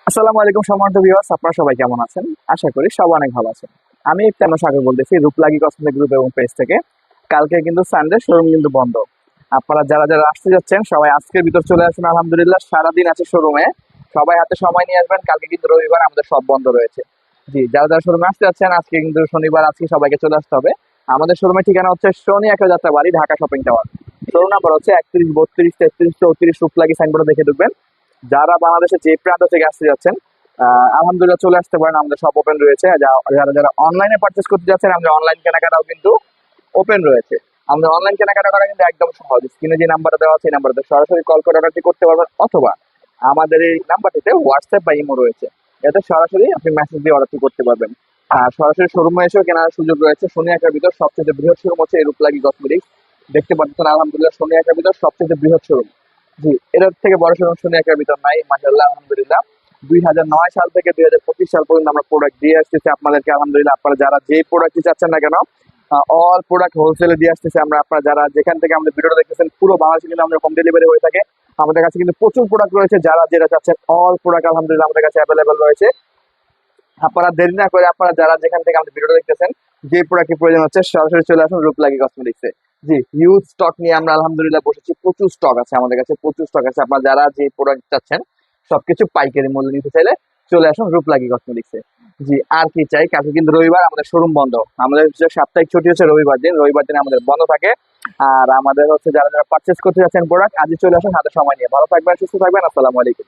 আসসালামু আলাইকুম সম্মানিত ভিউয়ার্স, আপনারা সবাই কেমন আছেন? আশা করি সবাই অনেক ভালো আছেন। আমি ইফতেখার সাগর বলতেছি রূপলাগী কসমেটিক গ্রুপ এবং পেজ থেকে। কালকে কিন্তু সানডে, শোরুম কিন্তু বন্ধ। আপনারা যারা যারা আসতে যাচ্ছেন সবাই আজকের ভিতর চলে আসুন। আলহামদুলিল্লাহ সারাদিন আছে শোরুমে, সবাই হাতে সময় নিয়ে আসবেন। কালকে কিন্তু রবিবার, আমাদের সব বন্ধ রয়েছে। জি, যারা যারা শোরুমে আসতে যাচ্ছেন আজকে কিন্তু শনিবার, আজকে সবাইকে চলে আসতে হবে। আমাদের শোরুমের ঠিকানা হচ্ছে শনি একটা যাত্রা বাড়ি, Dhaka shopping tower. Showroom number হচ্ছে 31, 32, 33, 34 রূপলাগী সাইনবোর্ডে দেখে ঢুকবেন। যারা বাংলাদেশের যে প্রান্ত থেকে আসতে যাচ্ছেন আলহামদুলিল্লাহ চলে আসতে পারেন, আমাদের সব ওপেন রয়েছে। যারা যারা অনলাইনে পারচেস করতে যাচ্ছেন, আমাদের অনলাইন কেনাকাটাও কিন্তু ওপেন রয়েছে। আমাদের অনলাইন কেনাকাটা করা কিন্তু একদম সহজ। স্ক্রিনে যে নাম্বারটা দেওয়া আছে এই নাম্বারতে সরাসরি কল করে অর্ডারটি করতে পারবেন, অথবা আমাদের এই নাম্বারটিতে হোয়াটসঅ্যাপ বা ইমো রয়েছে, এতে সরাসরি আপনি মেসেজ দিয়ে অর্ডারটি করতে পারবেন। আর সরাসরি শোরুমে এসেও কেনার সুযোগ রয়েছে। শনি একটার ভিতর সবচেয়ে বৃহৎ শোরুম হচ্ছে এই রূপলাগী কসমেটিক্স। দেখতে পাচ্ছেন আলহামদুলিল্লাহ শনি একটার ভিতর সবচেয়ে বৃহৎ শোরুম। জি, এটার থেকে বড় শোরুম শনি একটার ভিতর নাই, মাশাআল্লাহ আলহামদুলিল্লাহ। 2009 সাল থেকে 2025 সাল পর্যন্ত আমরা প্রোডাক্ট দিয়ে আসতেছি আপনাদেরকে। আলহামদুলিল্লাহ আপনারা যারা যে প্রোডাক্টই চাচ্ছেন না কেন, অল প্রোডাক্ট হোলসেলে দিয়ে আসতেছি আমরা। আপনারা যারা যেখান থেকে আমাদের ভিডিওটা দেখতেছেন পুরো বাংলাদেশে কিন্তু আমাদের হোম ডেলিভারি হয়ে থাকে। আমাদের কাছে কিন্তু প্রচুর প্রোডাক্ট রয়েছে, যারা যেটা চাচ্ছেন অল প্রোডাক্ট আলহামদুলিল্লাহ আমাদের কাছে অ্যাভেলেবেল রয়েছে। আপনারা দেরি না করে আপনারা যারা যেখান থেকে আমাদের ভিডিওটা দেখতেছেন, যে প্রোডাক্টের প্রয়োজন হচ্ছে সরাসরি চলে আসুন রূপলাগী কসমেটিক্সে। জি, হিউজ স্টক নিয়ে আমরা আলহামদুলিল্লাহ বসেছি। প্রচুর স্টক আছে আমাদের কাছে, প্রচুর স্টক আছে। আপনারা যারা যে প্রোডাক্ট চাচ্ছেন সবকিছু পাইকারি মূল্য নিতে চাইলে চলে আসুন রূপলাগী কসমেটিক্সে। জি, আর কি চাই। কালকে কিন্তু রবিবার, আমাদের শোরুম বন্ধ। আমাদের যে সাপ্তাহিক ছুটি হচ্ছে রবিবার দিন, রবিবার দিন আমাদের বন্ধ থাকে। আর আমাদের হচ্ছে যারা যারা পারচেস করতে যাচ্ছেন প্রোডাক্ট, আজই চলে আসুন হাতে সময় নিয়ে। ভালো থাকবেন, সুস্থ থাকবেন। আসসালামু আলাইকুম।